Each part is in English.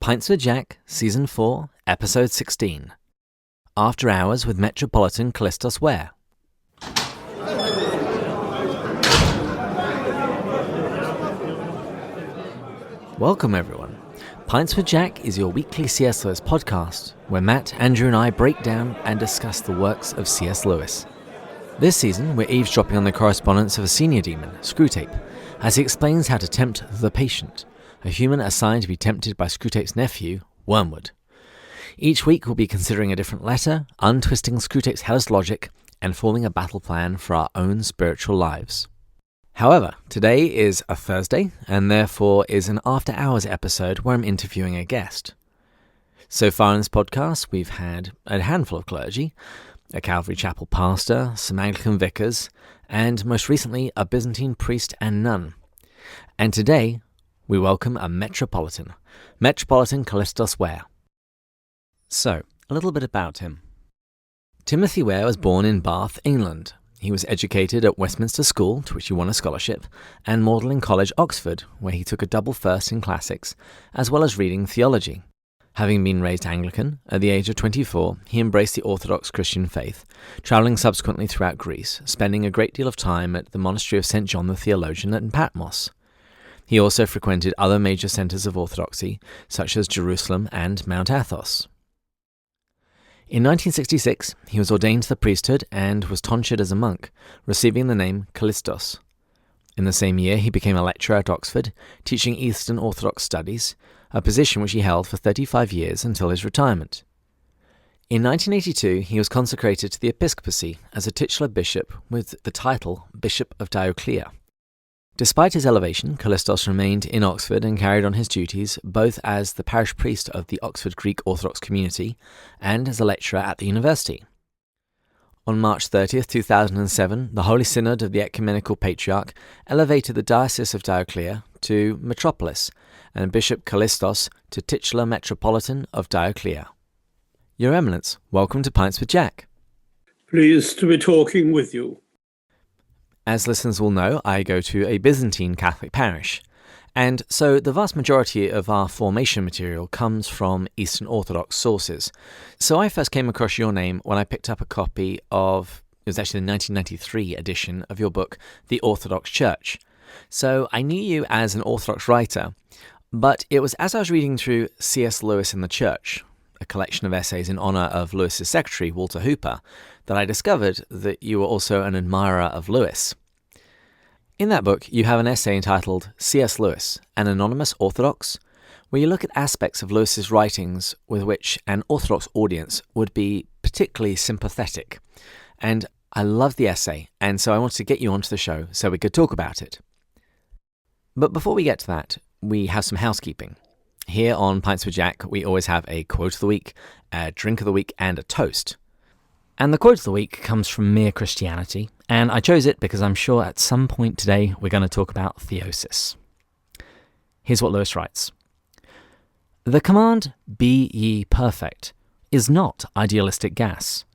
Pints with Jack, Season 4, Episode 16. After Hours with Metropolitan Kallistos Ware. Welcome everyone. Pints with Jack is your weekly C.S. Lewis podcast, where Matt, Andrew and I break down and discuss the works of C.S. Lewis. This season, we're eavesdropping on the correspondence of a senior demon, Screwtape, as he explains how to tempt the patient, a human assigned to be tempted by Screwtape's nephew, Wormwood. Each week we'll be considering a different letter, untwisting Screwtape's hellish logic, and forming a battle plan for our own spiritual lives. However, today is a Thursday, and therefore is an After Hours episode where I'm interviewing a guest. So far in this podcast, we've had a handful of clergy, a Calvary Chapel pastor, some Anglican vicars, and most recently a Byzantine priest and nun. And today, we welcome a Metropolitan Kallistos Ware. So, a little bit about him. Timothy Ware was born in Bath, England. He was educated at Westminster School, to which he won a scholarship, and Magdalen College, Oxford, where he took a double first in classics, as well as reading theology. Having been raised Anglican, at the age of 24, he embraced the Orthodox Christian faith, travelling subsequently throughout Greece, spending a great deal of time at the monastery of St. John the Theologian in Patmos. He also frequented other major centres of Orthodoxy, such as Jerusalem and Mount Athos. In 1966, he was ordained to the priesthood and was tonsured as a monk, receiving the name Kallistos. In the same year, he became a lecturer at Oxford, teaching Eastern Orthodox studies, a position which he held for 35 years until his retirement. In 1982, he was consecrated to the episcopacy as a titular bishop with the title Bishop of Dioclea. Despite his elevation, Kallistos remained in Oxford and carried on his duties both as the parish priest of the Oxford Greek Orthodox community and as a lecturer at the university. On March 30th, 2007, the Holy Synod of the Ecumenical Patriarch elevated the Diocese of Dioclea to Metropolis and Bishop Kallistos to titular Metropolitan of Dioclea. Your Eminence, welcome to Pints with Jack. Pleased to be talking with you. As listeners will know, I go to a Byzantine Catholic parish, and so the vast majority of our formation material comes from Eastern Orthodox sources. So I first came across your name when I picked up a copy of, it was actually the 1993 edition of your book, The Orthodox Church. So I knew you as an Orthodox writer, but it was as I was reading through C.S. Lewis in the Church, a collection of essays in honour of Lewis's secretary, Walter Hooper, that I discovered that you were also an admirer of Lewis. In that book, you have an essay entitled C.S. Lewis, an Anonymous Orthodox, where you look at aspects of Lewis's writings with which an Orthodox audience would be particularly sympathetic. And I loved the essay, and so I wanted to get you onto the show so we could talk about it. But before we get to that, we have some housekeeping. Here on Pints with Jack, we always have a quote of the week, a drink of the week, and a toast. And the quote of the week comes from Mere Christianity, and I chose it because I'm sure at some point today we're going to talk about Theosis. Here's what Lewis writes. The command, be ye perfect, is not idealistic gas,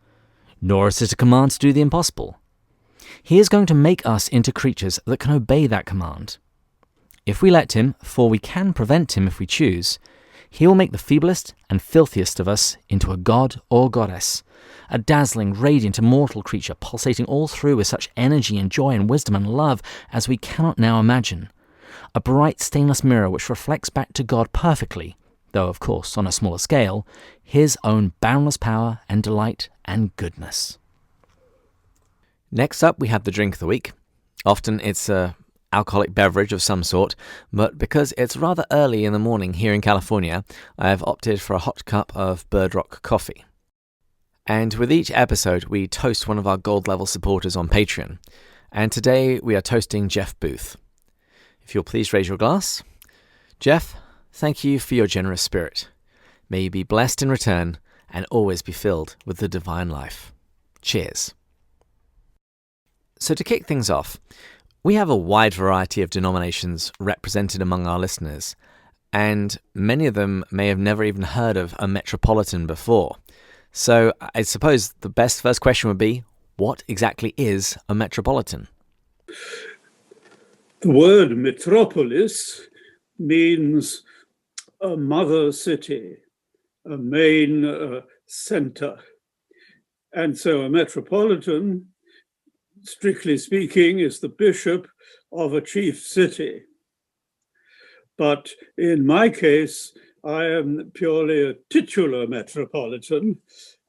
nor is it a command to do the impossible. He is going to make us into creatures that can obey that command. If we let him, for we can prevent him if we choose, he will make the feeblest and filthiest of us into a god or goddess, a dazzling, radiant, immortal creature pulsating all through with such energy and joy and wisdom and love as we cannot now imagine. A bright stainless mirror which reflects back to God perfectly, though of course on a smaller scale, his own boundless power and delight and goodness. Next up we have the drink of the week. Often it's a alcoholic beverage of some sort, but because it's rather early in the morning here in California, I have opted for a hot cup of Bird Rock coffee. And with each episode, we toast one of our gold-level supporters on Patreon. And today, we are toasting Jeff Booth. If you'll please raise your glass. Jeff, thank you for your generous spirit. May you be blessed in return and always be filled with the divine life. Cheers. So to kick things off, we have a wide variety of denominations represented among our listeners, and many of them may have never even heard of a metropolitan before. So I suppose the best first question would be, what exactly is a metropolitan? The word metropolis means a mother city, a main center. And so a metropolitan, strictly speaking, is the bishop of a chief city. But in my case, I am purely a titular metropolitan.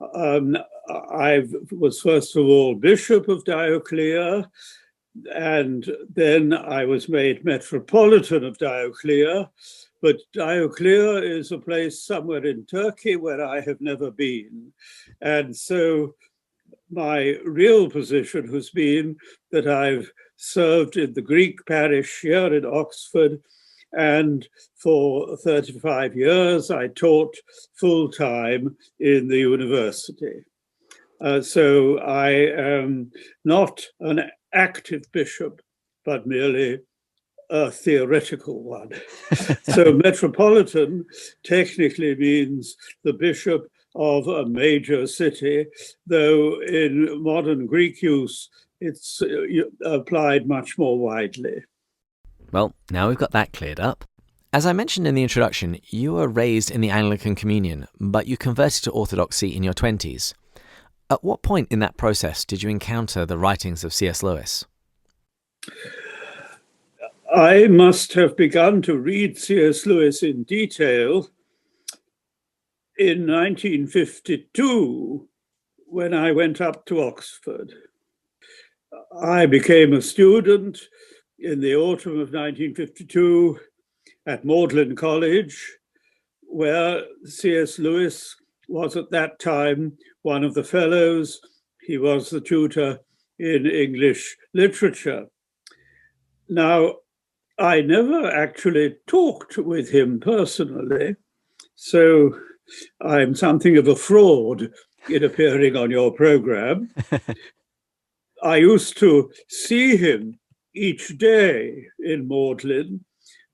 I was first of all bishop of Dioclea, and then I was made metropolitan of Dioclea. But Dioclea is a place somewhere in Turkey where I have never been. And so my real position has been that I've served in the Greek parish here in Oxford, and for 35 years I taught full-time in the university. So I am not an active bishop, but merely a theoretical one. So metropolitan technically means the bishop of a major city, though in modern Greek use, it's applied much more widely. Well, now we've got that cleared up. As I mentioned in the introduction, you were raised in the Anglican Communion, but you converted to Orthodoxy in your 20s. At what point in that process did you encounter the writings of C.S. Lewis? I must have begun to read C.S. Lewis in detail in 1952, when I went up to Oxford. I became a student in the autumn of 1952 at Magdalen College, where C.S. Lewis was at that time one of the fellows. He was the tutor in English literature. Now, I never actually talked with him personally, so I'm something of a fraud in appearing on your program. I used to see him each day in Magdalen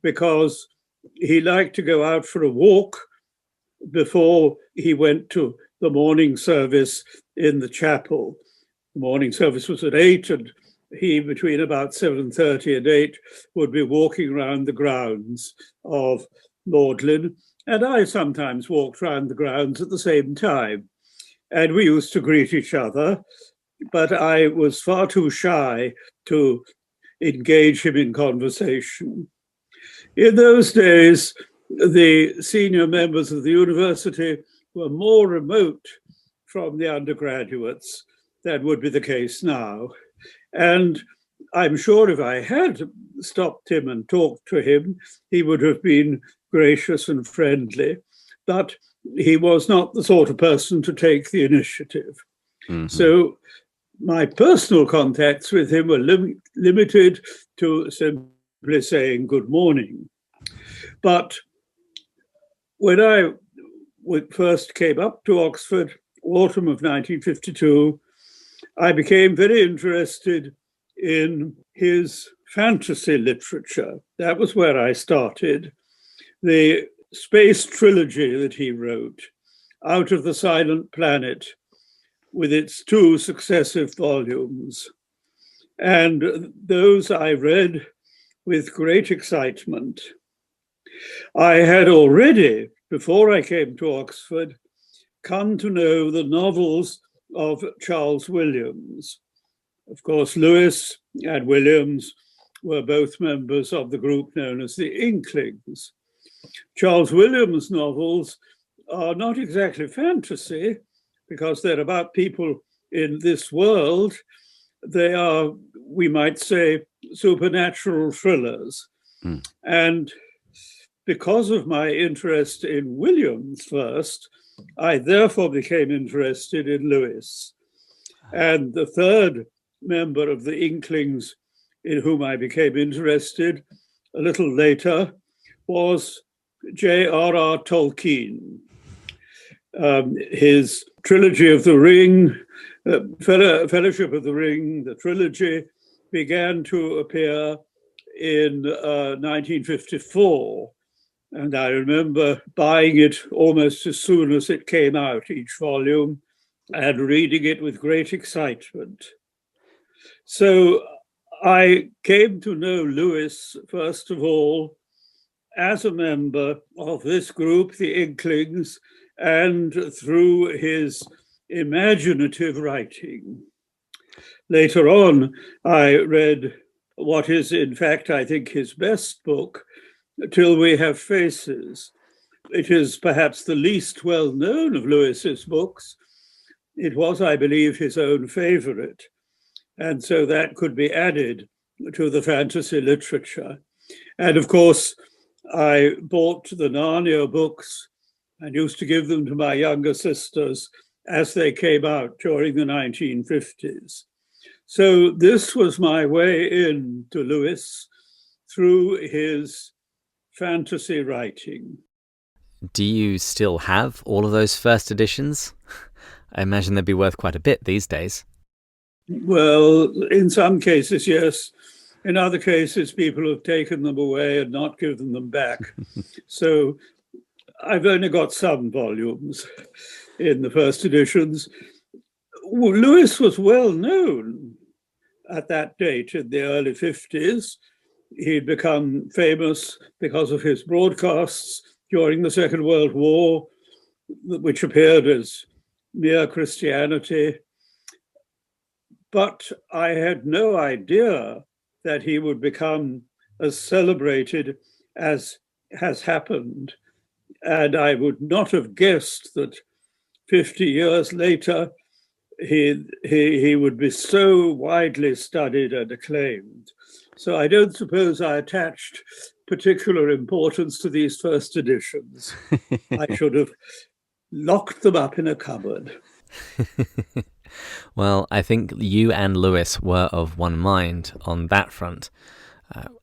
because he liked to go out for a walk before he went to the morning service in the chapel. The morning service was at 8, and he, between about 7:30 and 8, would be walking around the grounds of Magdalen, and I sometimes walked around the grounds at the same time. And we used to greet each other, but I was far too shy to engage him in conversation. In those days, the senior members of the university were more remote from the undergraduates than would be the case now. And I'm sure if I had stopped him and talked to him, he would have been gracious and friendly. But he was not the sort of person to take the initiative. Mm-hmm. So my personal contacts with him were limited to simply saying good morning. But when I first came up to Oxford, autumn of 1952, I became very interested in his fantasy literature. That was where I started. The space trilogy that he wrote, Out of the Silent Planet, with its 2 successive volumes. And those I read with great excitement. I had already, before I came to Oxford, come to know the novels of Charles Williams. Of course, Lewis and Williams were both members of the group known as the Inklings. Charles Williams' novels are not exactly fantasy, because they're about people in this world. They are, we might say, supernatural thrillers. Mm. And because of my interest in Williams first, I therefore became interested in Lewis. And the third member of the Inklings in whom I became interested a little later was J.R.R. Tolkien. His Trilogy of the Ring, Fellowship of the Ring, the trilogy, began to appear in 1954. And I remember buying it almost as soon as it came out, each volume, and reading it with great excitement. So I came to know Lewis, first of all, as a member of this group, the Inklings, and through his imaginative writing. Later on, I read what is, in fact, I think his best book, Till We Have Faces. It is perhaps the least well-known of Lewis's books. It was, I believe, his own favorite. And so that could be added to the fantasy literature. And of course, I bought the Narnia books and used to give them to my younger sisters as they came out during the 1950s. So this was my way in to Lewis through his fantasy writing. Do you still have all of those first editions? I imagine they'd be worth quite a bit these days. Well, in some cases, yes. In other cases, people have taken them away and not given them back. So I've only got some volumes in the first editions. Lewis was well known at that date in the early 50s. He'd become famous because of his broadcasts during the Second World War, which appeared as mere Christianity. But I had no idea that he would become as celebrated as has happened. And I would not have guessed that 50 years later, he would be so widely studied and acclaimed. So I don't suppose I attached particular importance to these first editions. I should have locked them up in a cupboard. Well, I think you and Lewis were of one mind on that front.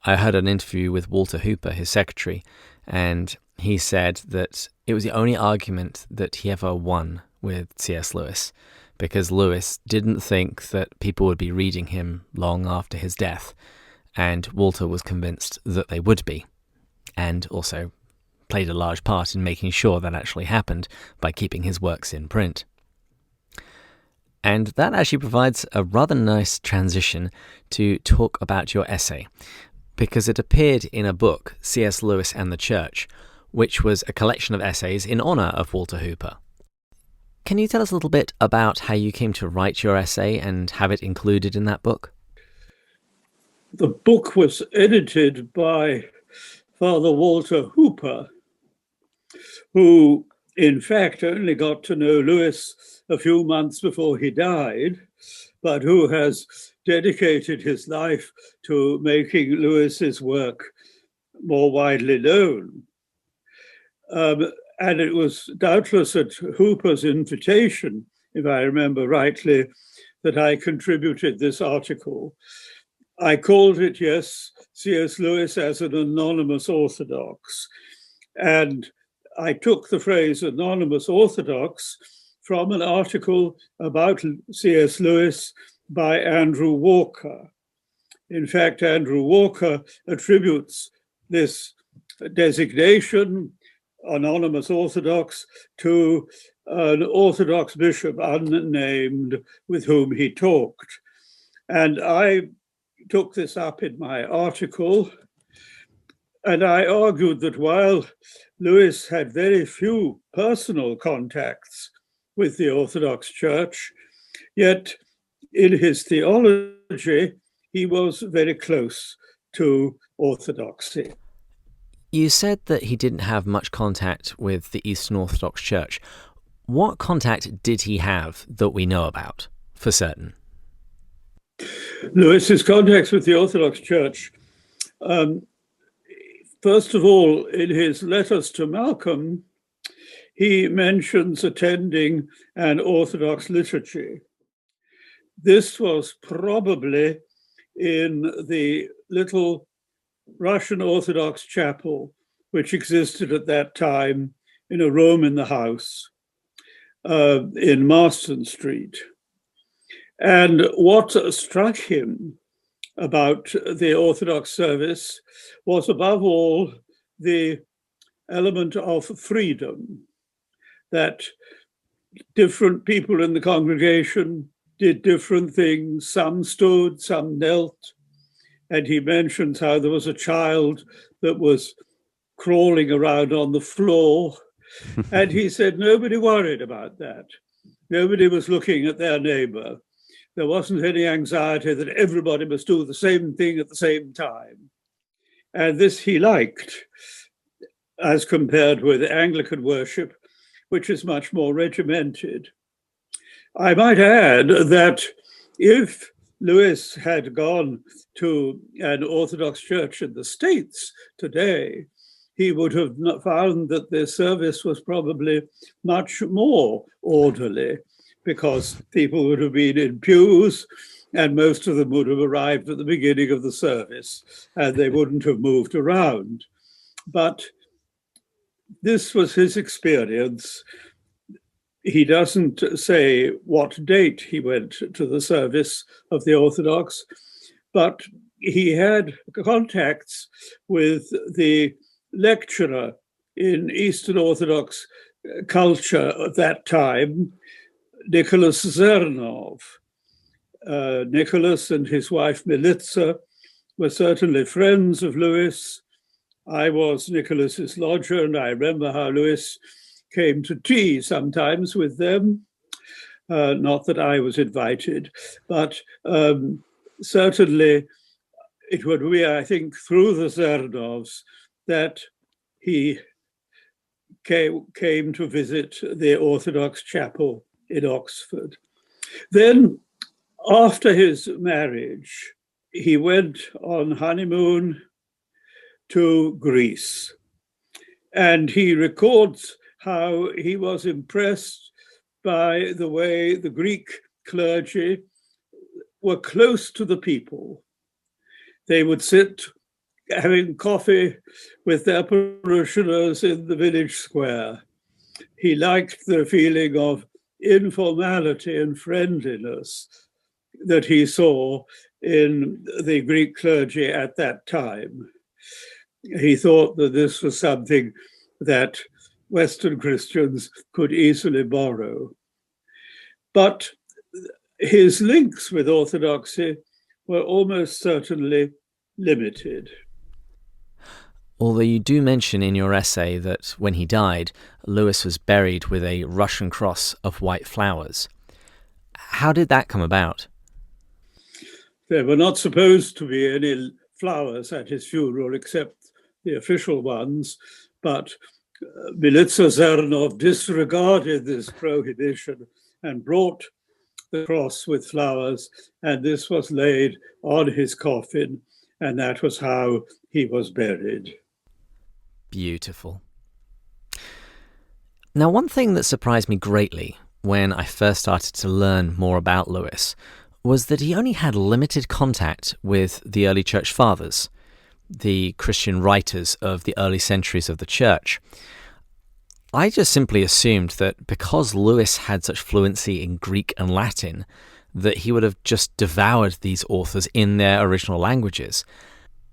I heard an interview with Walter Hooper, his secretary, and he said that it was the only argument that he ever won with C.S. Lewis, because Lewis didn't think that people would be reading him long after his death, and Walter was convinced that they would be, and also played a large part in making sure that actually happened by keeping his works in print. And that actually provides a rather nice transition to talk about your essay, because it appeared in a book, C.S. Lewis and the Church, which was a collection of essays in honour of Walter Hooper. Can you tell us a little bit about how you came to write your essay and have it included in that book? The book was edited by Father Walter Hooper, who in fact only got to know Lewis a few months before he died, but who has dedicated his life to making Lewis's work more widely known. And it was doubtless at Hooper's invitation, if I remember rightly, that I contributed this article. I called it, yes, C.S. Lewis as an Anonymous Orthodox. And I took the phrase Anonymous Orthodox from an article about C.S. Lewis by Andrew Walker. In fact, Andrew Walker attributes this designation, Anonymous Orthodox, to an Orthodox bishop, unnamed, with whom he talked. And I took this up in my article, and I argued that while Lewis had very few personal contacts with the Orthodox Church, yet in his theology, he was very close to Orthodoxy. You said that he didn't have much contact with the Eastern Orthodox Church. What contact did he have that we know about, for certain? Lewis's contacts with the Orthodox Church, first of all, in his letters to Malcolm, he mentions attending an Orthodox liturgy. This was probably in the little Russian Orthodox chapel, which existed at that time in a room in the house in Marston Street. And what struck him about the Orthodox service was, above all, the element of freedom, that different people in the congregation did different things. Some stood, some knelt. And he mentions how there was a child that was crawling around on the floor. And he said nobody worried about that. Nobody was looking at their neighbor. There wasn't any anxiety that everybody must do the same thing at the same time. And this he liked, as compared with Anglican worship, which is much more regimented. I might add that if Lewis had gone to an Orthodox church in the States today, he would have found that the service was probably much more orderly, because people would have been in pews and most of them would have arrived at the beginning of the service and they wouldn't have moved around. But this was his experience. He doesn't say what date he went to the service of the Orthodox, but he had contacts with the lecturer in Eastern Orthodox culture at that time, Nicholas Zernov. Nicholas and his wife Militsa were certainly friends of Lewis. I was Nicholas's lodger, and I remember how Lewis came to tea sometimes with them. Not that I was invited, but certainly it would be, I think, through the Zernovs that he came to visit the Orthodox chapel in Oxford. Then, after his marriage, he went on honeymoon to Greece. And he records how he was impressed by the way the Greek clergy were close to the people. They would sit having coffee with their parishioners in the village square. He liked the feeling of informality and friendliness that he saw in the Greek clergy at that time. He thought that this was something that Western Christians could easily borrow. But his links with Orthodoxy were almost certainly limited. Although you do mention in your essay that when he died, Lewis was buried with a Russian cross of white flowers. How did that come about? There were not supposed to be any flowers at his funeral except the official ones, but Militsa Zernov disregarded this prohibition and brought the cross with flowers, and this was laid on his coffin, and that was how he was buried. Beautiful. Now, one thing that surprised me greatly when I first started to learn more about Lewis was that he only had limited contact with the early church fathers, the Christian writers of the early centuries of the church. I just simply assumed that because Lewis had such fluency in Greek and Latin, that he would have just devoured these authors in their original languages.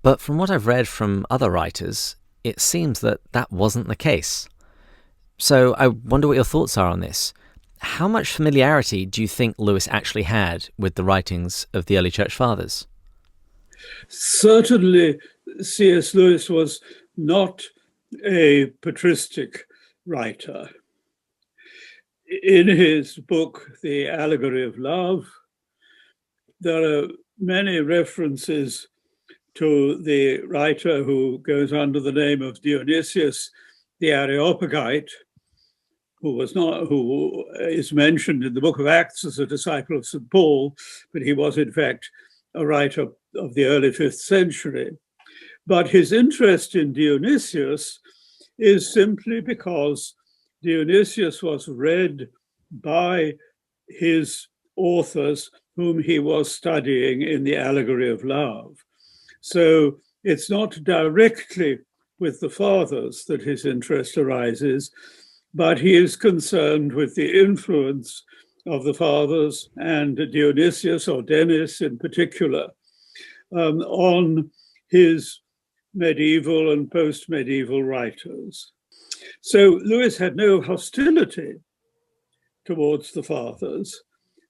But from what I've read from other writers, it seems that that wasn't the case. So I wonder what your thoughts are on this. How much familiarity do you think Lewis actually had with the writings of the early church fathers? Certainly, C.S. Lewis was not a patristic writer. In his book, The Allegory of Love, there are many references to the writer who goes under the name of Dionysius the Areopagite, who is mentioned in the book of Acts as a disciple of St. Paul, but he was in fact a writer of the early 5th century. But his interest in Dionysius is simply because Dionysius was read by his authors whom he was studying in the Allegory of Love. So it's not directly with the fathers that his interest arises, but he is concerned with the influence of the fathers and Dionysius, or Denis in particular, on his medieval and post-medieval writers. So Lewis had no hostility towards the fathers,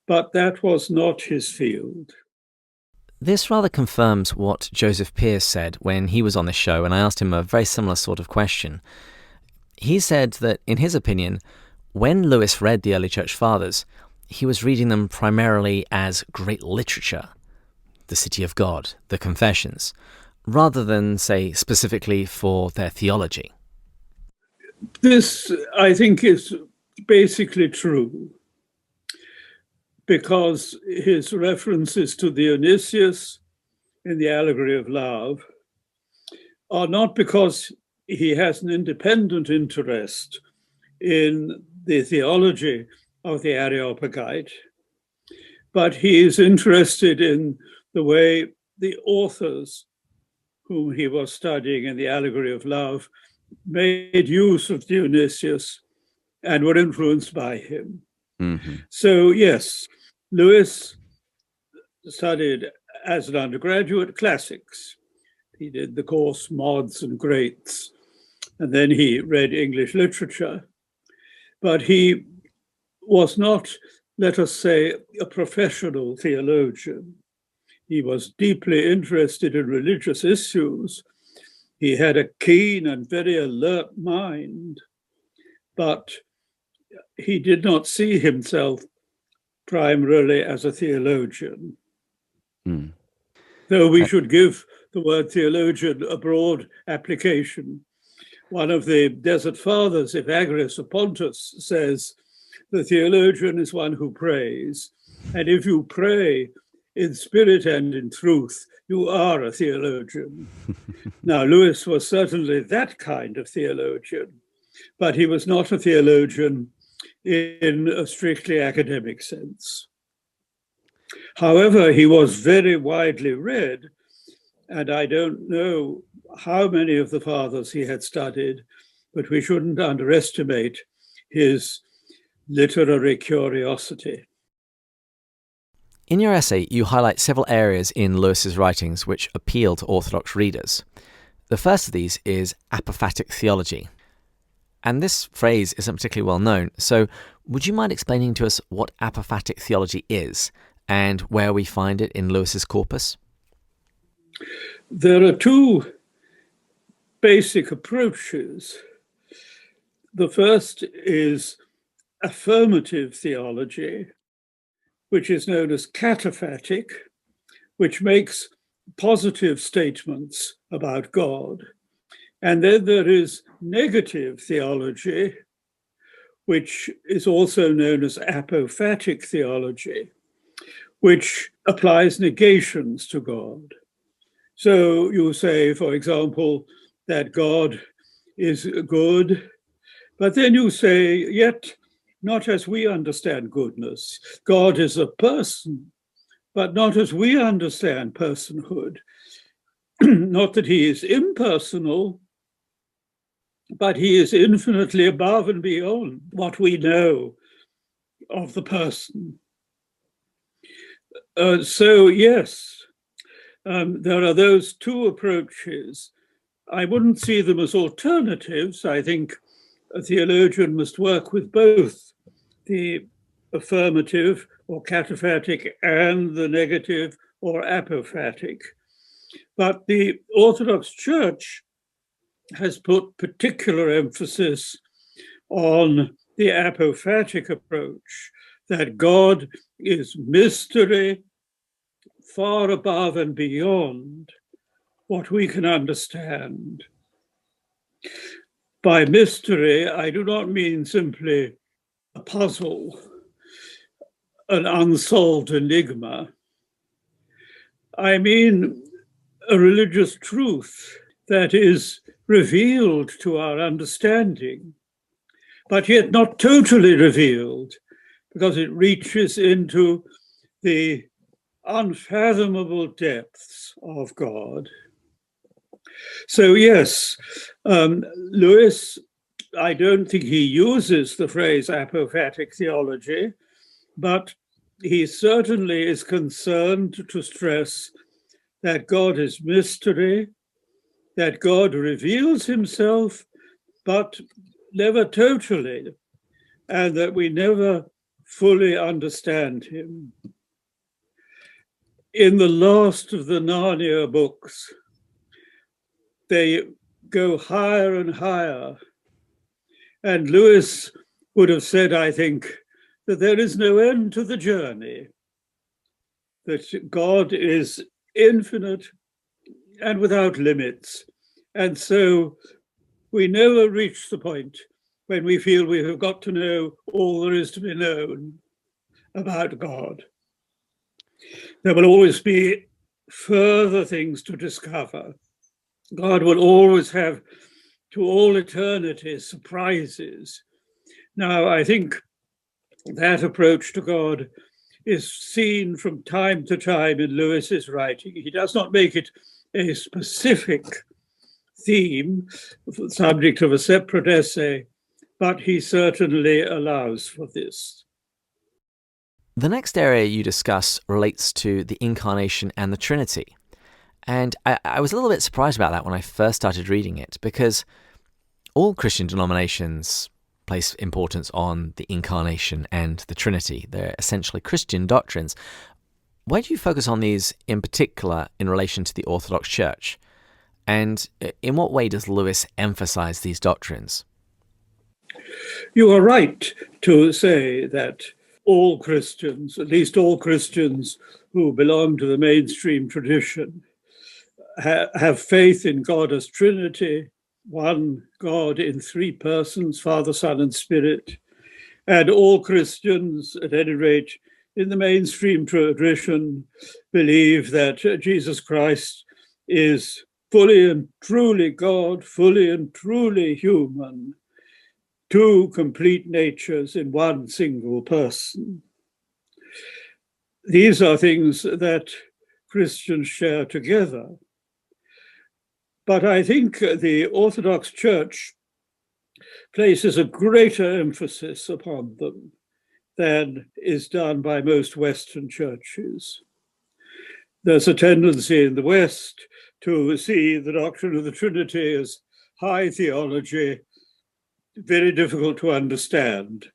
but that was not his field. This rather confirms what Joseph Pearce said when he was on the show, and I asked him a very similar sort of question. He said that, in his opinion, when Lewis read the early Church Fathers, he was reading them primarily as great literature, the City of God, the Confessions, rather than, say, specifically for their theology. This, I think, is basically true, because his references to Dionysius in the Allegory of Love are not because he has an independent interest in the theology of the Areopagite, but he is interested in the way the authors whom he was studying in the Allegory of Love made use of Dionysius and were influenced by him. Mm-hmm. So yes, Lewis studied as an undergraduate classics. He did the course Mods and Greats, and then he read English literature. But he was not, let us say, a professional theologian. He was deeply interested in religious issues. He had a keen and very alert mind, but he did not see himself primarily as a theologian. Mm. Though we should give the word theologian a broad application. One of the Desert Fathers, Evagrius of Pontus, says, the theologian is one who prays, and if you pray in spirit and in truth, you are a theologian. Now, Lewis was certainly that kind of theologian, but he was not a theologian in a strictly academic sense. However, he was very widely read, and I don't know how many of the fathers he had studied, but we shouldn't underestimate his literary curiosity. In your essay, you highlight several areas in Lewis's writings which appeal to Orthodox readers. The first of these is Apophatic Theology. And this phrase isn't particularly well known, so would you mind explaining to us what Apophatic Theology is and where we find it in Lewis's corpus? There are two basic approaches. The first is affirmative theology, which is known as cataphatic, which makes positive statements about God. And then there is negative theology, which is also known as apophatic theology, which applies negations to God. So you say, for example, that God is good, but then you say, yet not as we understand goodness. God is a person, but not as we understand personhood. Not that he is impersonal, but he is infinitely above and beyond what we know of the person. So yes, there are those two approaches. I wouldn't see them as alternatives. I think a theologian must work with both the affirmative or cataphatic and the negative or apophatic. But the Orthodox Church has put particular emphasis on the apophatic approach, that God is mystery far above and beyond what we can understand. By mystery, I do not mean simply a puzzle, an unsolved enigma. I mean a religious truth that is revealed to our understanding, but yet not totally revealed, because it reaches into the unfathomable depths of God. So yes, Lewis, I don't think he uses the phrase apophatic theology, but he certainly is concerned to stress that God is mystery, that God reveals himself, but never totally, and that we never fully understand him. in the last of the Narnia books, they go higher and higher. And Lewis would have said, I think, that there is no end to the journey, that God is infinite and without limits. And so we never reach the point when we feel we have got to know all there is to be known about God. There will always be further things to discover. God will always have, to all eternity, surprises. Now, I think that approach to God is seen from time to time in Lewis's writing. He does not make it a specific theme, subject of a separate essay, but he certainly allows for this. The next area you discuss relates to the Incarnation and the Trinity. And I was a little bit surprised about that when I first started reading it, because all Christian denominations place importance on the Incarnation and the Trinity. They're essentially Christian doctrines. Why do you focus on these in particular in relation to the Orthodox Church? And in what way does Lewis emphasize these doctrines? You are right to say that all Christians, at least all Christians who belong to the mainstream tradition, have faith in God as Trinity, one God in three persons, Father, Son, and Spirit. And all Christians, at any rate, in the mainstream tradition, believe that Jesus Christ is fully and truly God, fully and truly human, two complete natures in one single person. These are things that Christians share together. But I think the Orthodox Church places a greater emphasis upon them than is done by most Western churches. There's a tendency in the West to see the doctrine of the Trinity as high theology, very difficult to understand.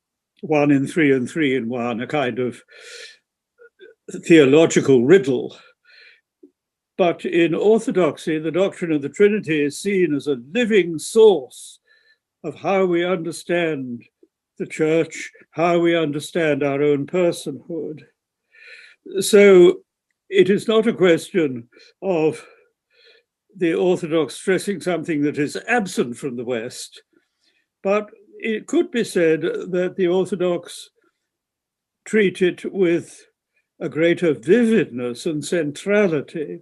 1 in 3 and 3 in 1, a kind of theological riddle. But in Orthodoxy, the doctrine of the Trinity is seen as a living source of how we understand the Church, how we understand our own personhood. So it is not a question of the Orthodox stressing something that is absent from the West, but it could be said that the Orthodox treat it with a greater vividness and centrality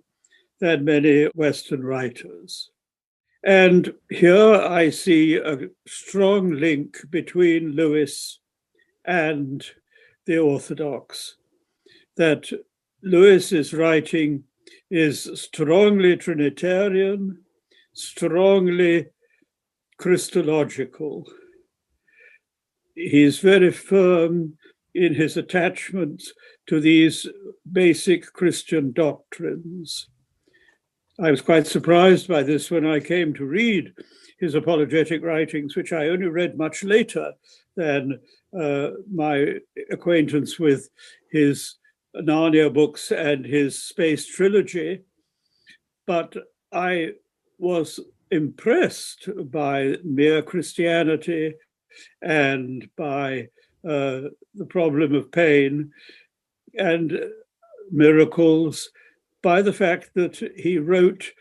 than many Western writers. And here I see a strong link between Lewis and the Orthodox, that Lewis's writing is strongly Trinitarian, strongly Christological. He's very firm in his attachment to these basic Christian doctrines. I was quite surprised by this when I came to read his apologetic writings, which I only read much later than my acquaintance with his Narnia books and his space trilogy. But I was impressed by mere Christianity and by the problem of pain and miracles, by the fact that he wrote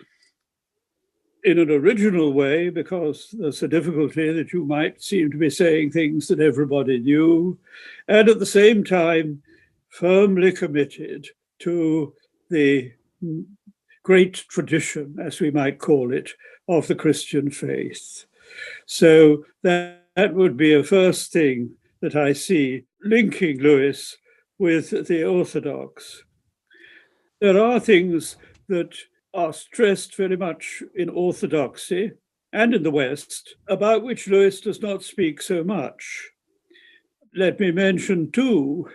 in an original way, because there's a difficulty that you might seem to be saying things that everybody knew, and at the same time firmly committed to the great tradition, as we might call it, of the Christian faith. So that would be a first thing that I see linking Lewis with the Orthodox. There are things that are stressed very much in Orthodoxy and in the West, about which Lewis does not speak so much. Let me mention two.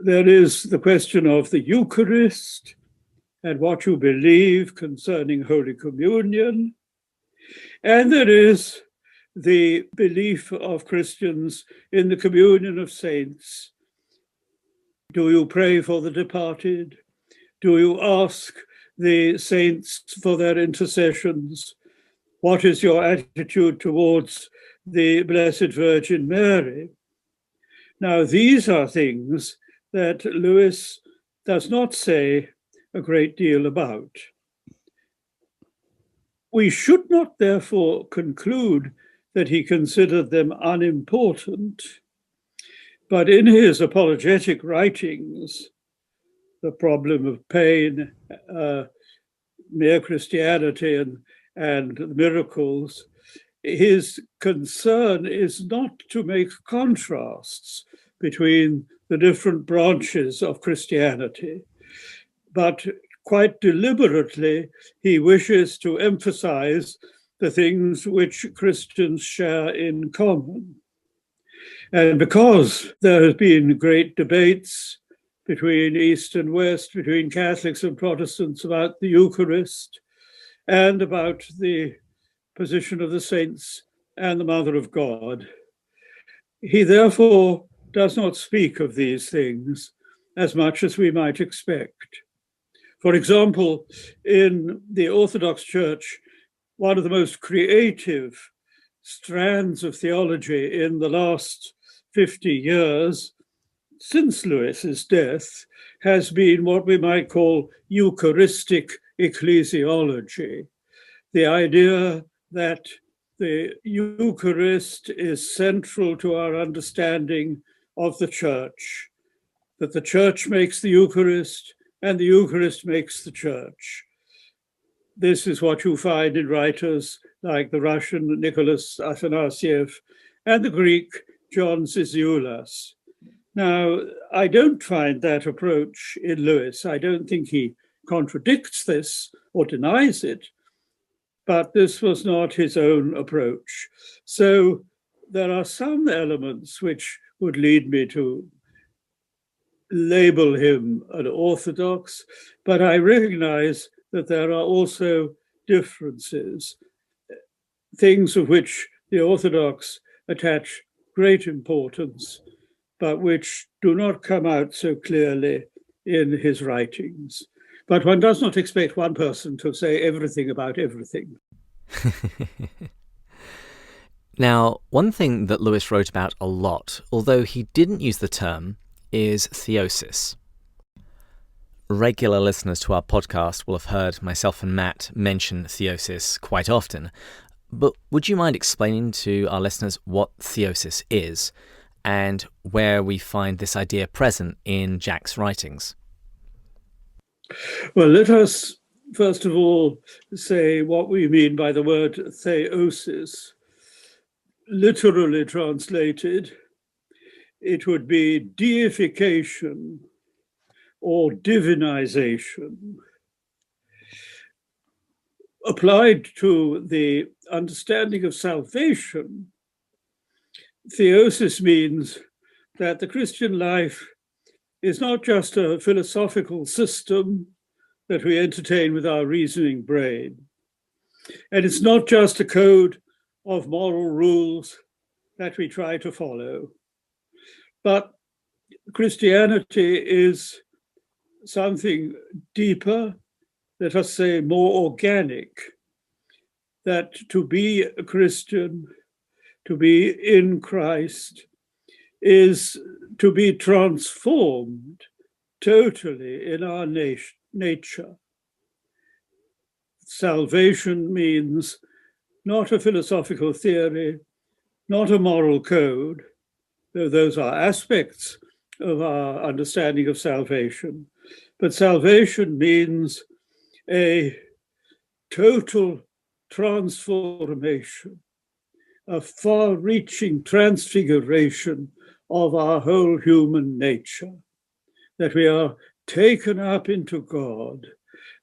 There is the question of the Eucharist and what you believe concerning Holy Communion. And there is the belief of Christians in the communion of saints, Do you pray for the departed? Do you ask the saints for their intercessions? What is your attitude towards the Blessed Virgin Mary? Now, these are things that Lewis does not say a great deal about. We should not therefore conclude that he considered them unimportant, but in his apologetic writings, the problem of pain, mere Christianity and miracles, his concern is not to make contrasts between the different branches of Christianity, but quite deliberately, he wishes to emphasize the things which Christians share in common. And because there have been great debates between East and West, between Catholics and Protestants about the Eucharist and about the position of the saints and the Mother of God, he therefore does not speak of these things as much as we might expect. For example, in the Orthodox Church, one of the most creative strands of theology in the last 50 years, since Lewis's death, has been what we might call Eucharistic ecclesiology. The idea that the Eucharist is central to our understanding of the Church, that the Church makes the Eucharist and the Eucharist makes the Church. This is what you find in writers like the Russian Nicholas Afanasiev and the Greek John Zizioulas. Now, I don't find that approach in Lewis. I don't think he contradicts this or denies it, but this was not his own approach. So there are some elements which would lead me to label him an Orthodox, but I recognize that there are also differences, things of which the Orthodox attach great importance, but which do not come out so clearly in his writings. But one does not expect one person to say everything about everything. Now, one thing that Lewis wrote about a lot, although he didn't use the term, is theosis. Regular listeners to our podcast will have heard myself and Matt mention theosis quite often, but would you mind explaining to our listeners what theosis is and where we find this idea present in Jack's writings? Well, let us first of all say what we mean by the word theosis. Literally translated, it would be deification or divinization. Applied to the understanding of salvation, theosis means that the Christian life is not just a philosophical system that we entertain with our reasoning brain. And it's not just a code of moral rules that we try to follow. But Christianity is something deeper, let us say more organic, that to be a Christian, to be in Christ, is to be transformed totally in our nature. Salvation means not a philosophical theory, not a moral code, though those are aspects of our understanding of salvation. But salvation means a total transformation, a far-reaching transfiguration of our whole human nature, that we are taken up into God,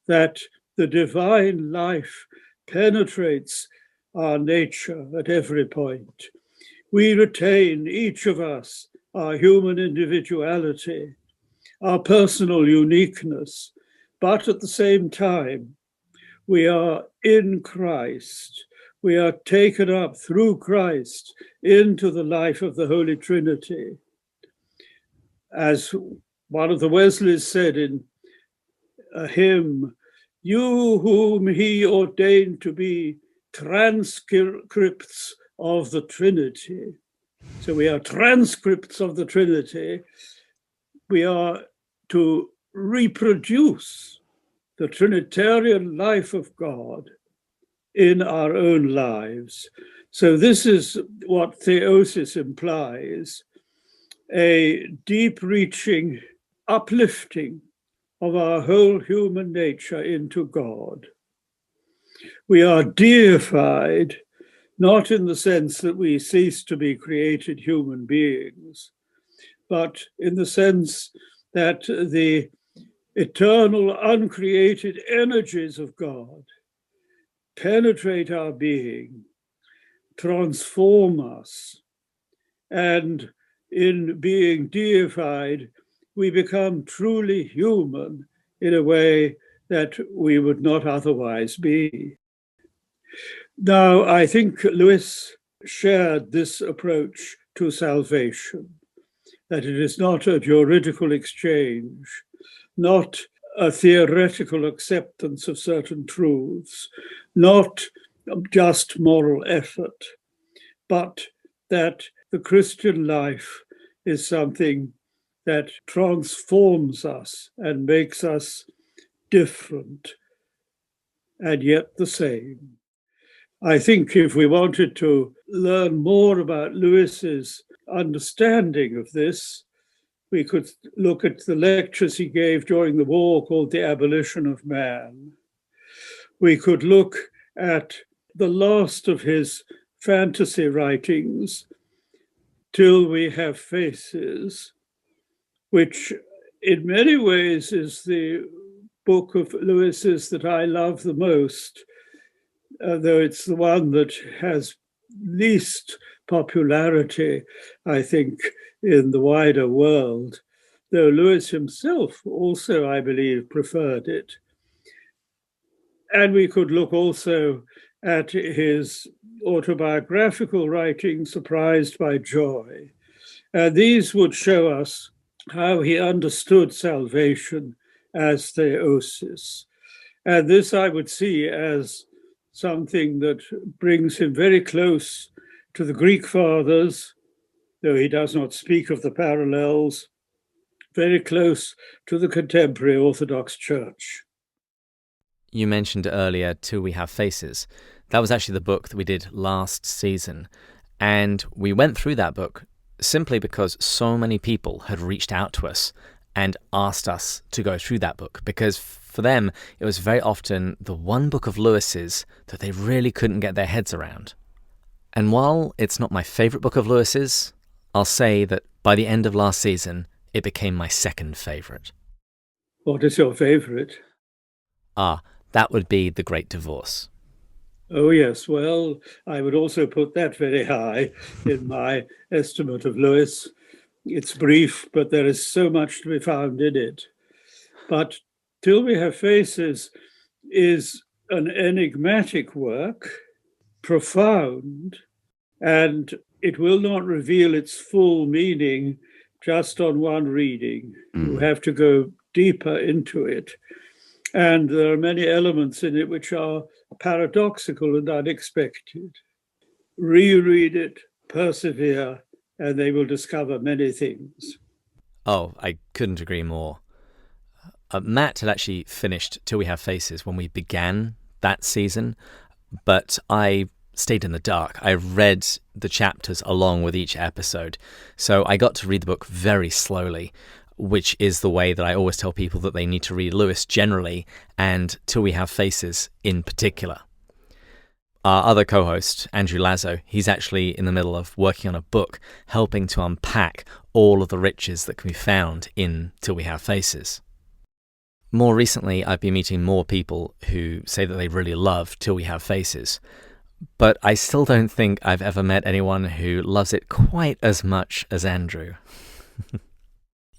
that the divine life penetrates our nature at every point. We retain, each of us, our human individuality, our personal uniqueness, but at the same time, we are in Christ. We are taken up through Christ into the life of the Holy Trinity. As One of the Wesleys said in a hymn, "You whom he ordained to be transcripts of the Trinity." So we are transcripts of the Trinity. We are to reproduce the Trinitarian life of God in our own lives. So this is what Theosis implies, a deep-reaching uplifting of our whole human nature into God. We are deified, not in the sense that we cease to be created human beings, but in the sense that the eternal, uncreated energies of God penetrate our being, transform us, and in being deified, we become truly human in a way that we would not otherwise be. Now, I think Lewis shared this approach to salvation, that it is not a juridical exchange, not a theoretical acceptance of certain truths, not just moral effort, but that the Christian life is something that transforms us and makes us different and yet the same. I think if we wanted to learn more about Lewis's understanding of this, we could look at the lectures he gave during the war called The Abolition of Man. We could look at the last of his fantasy writings, Till We Have Faces, which in many ways is the book of Lewis's that I love the most, though it's the one that has least popularity, I think, in the wider world, though Lewis himself also, I believe, preferred it. And we could look also at his autobiographical writing, Surprised by Joy. These would show us how he understood salvation as theosis. And this I would see as something that brings him very close to the Greek fathers, though he does not speak of the parallels, very close to the contemporary Orthodox Church. You mentioned earlier Till We Have Faces. That was actually the book that we did last season. And we went through that book simply because so many people had reached out to us and asked us to go through that book, because for them, it was very often the one book of Lewis's that they really couldn't get their heads around. And while it's not my favourite book of Lewis's, I'll say that by the end of last season, it became my second favourite. What is your favourite? That would be The Great Divorce. Oh, yes. Well, I would also put that very high in my estimate of Lewis. It's brief, but there is so much to be found in it. But Till We Have Faces is an enigmatic work, profound, and it will not reveal its full meaning just on one reading. You have to go deeper into it. And there are many elements in it which are paradoxical and unexpected. Reread it, persevere, and they will discover many things. Oh, I couldn't agree more. Matt had actually finished Till We Have Faces when we began that season, but I stayed in the dark. I read the chapters along with each episode, so I got to read the book very slowly, which is the way that I always tell people that they need to read Lewis generally, and Till We Have Faces in particular. Our other co-host, Andrew Lazo, he's actually in the middle of working on a book helping to unpack all of the riches that can be found in Till We Have Faces. More recently, I've been meeting more people who say that they really love Till We Have Faces, but I still don't think I've ever met anyone who loves it quite as much as Andrew.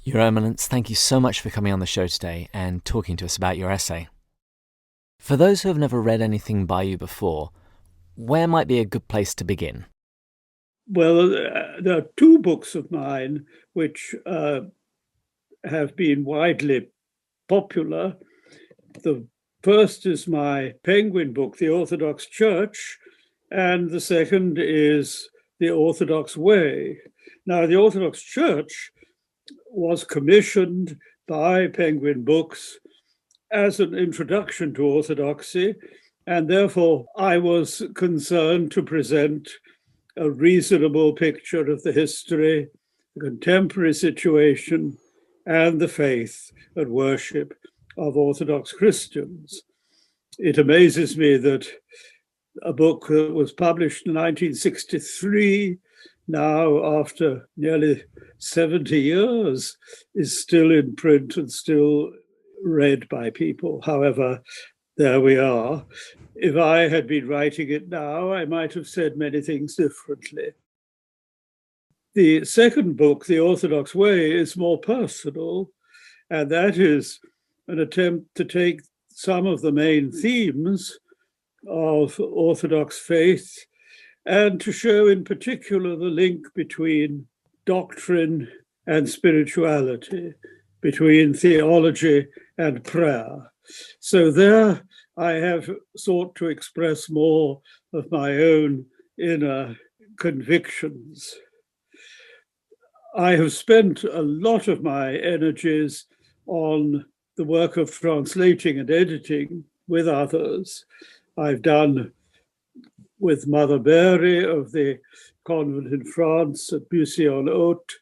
Your Eminence, thank you so much for coming on the show today and talking to us about your essay. For those who have never read anything by you before, where might be a good place to begin? Well, there are two books of mine which have been widely popular. The first is my Penguin book, The Orthodox Church, and the second is The Orthodox Way. Now, the Orthodox Church was commissioned by Penguin Books as an introduction to Orthodoxy, and therefore I was concerned to present a reasonable picture of the history, the contemporary situation, and the faith and worship of Orthodox Christians. It amazes me that a book that was published in 1963, now after nearly 70 years, is still in print and still read by people. However, there we are. If I had been writing it now, I might have said many things differently. The second book, The Orthodox Way, is more personal, and that is an attempt to take some of the main themes of Orthodox faith and to show in particular the link between doctrine and spirituality, between theology and prayer. So there I have sought to express more of my own inner convictions. I have spent a lot of my energies on the work of translating and editing with others. I've done with Mother Mary of the convent in France at Bussy-en-Haute,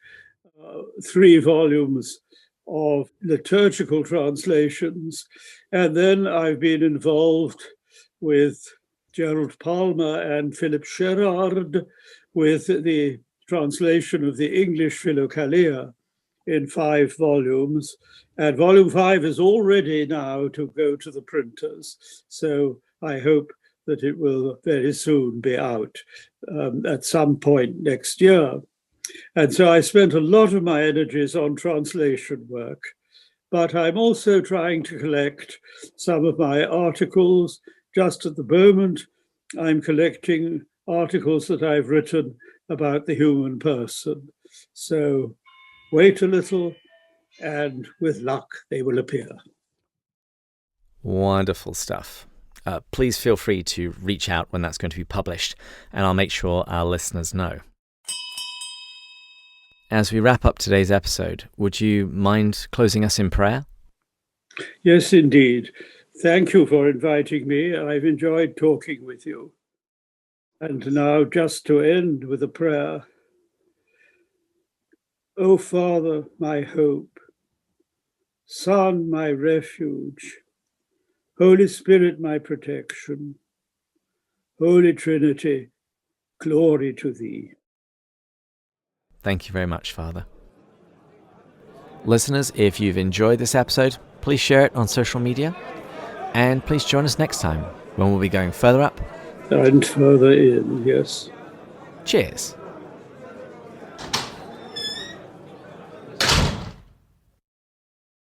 3 volumes of liturgical translations. And then I've been involved with Gerald Palmer and Philip Sherard with the translation of the English Philokalia in 5 volumes. And volume 5 is already now to go to the printers. So I hope that it will very soon be out at some point next year. And so I spent a lot of my energies on translation work, but I'm also trying to collect some of my articles. Just at the moment, I'm collecting articles that I've written about the human person. So wait a little, and with luck, they will appear. Wonderful stuff. Please feel free to reach out when that's going to be published, and I'll make sure our listeners know. As we wrap up today's episode, would you mind closing us in prayer? Yes, indeed. Thank you for inviting me. I've enjoyed talking with you. And now, just to end with a prayer. O Father, my hope, Son, my refuge, Holy Spirit, my protection, Holy Trinity, glory to thee. Thank you very much, Father. Listeners, if you've enjoyed this episode, please share it on social media, and please join us next time when we'll be going further up And further in, yes. Cheers.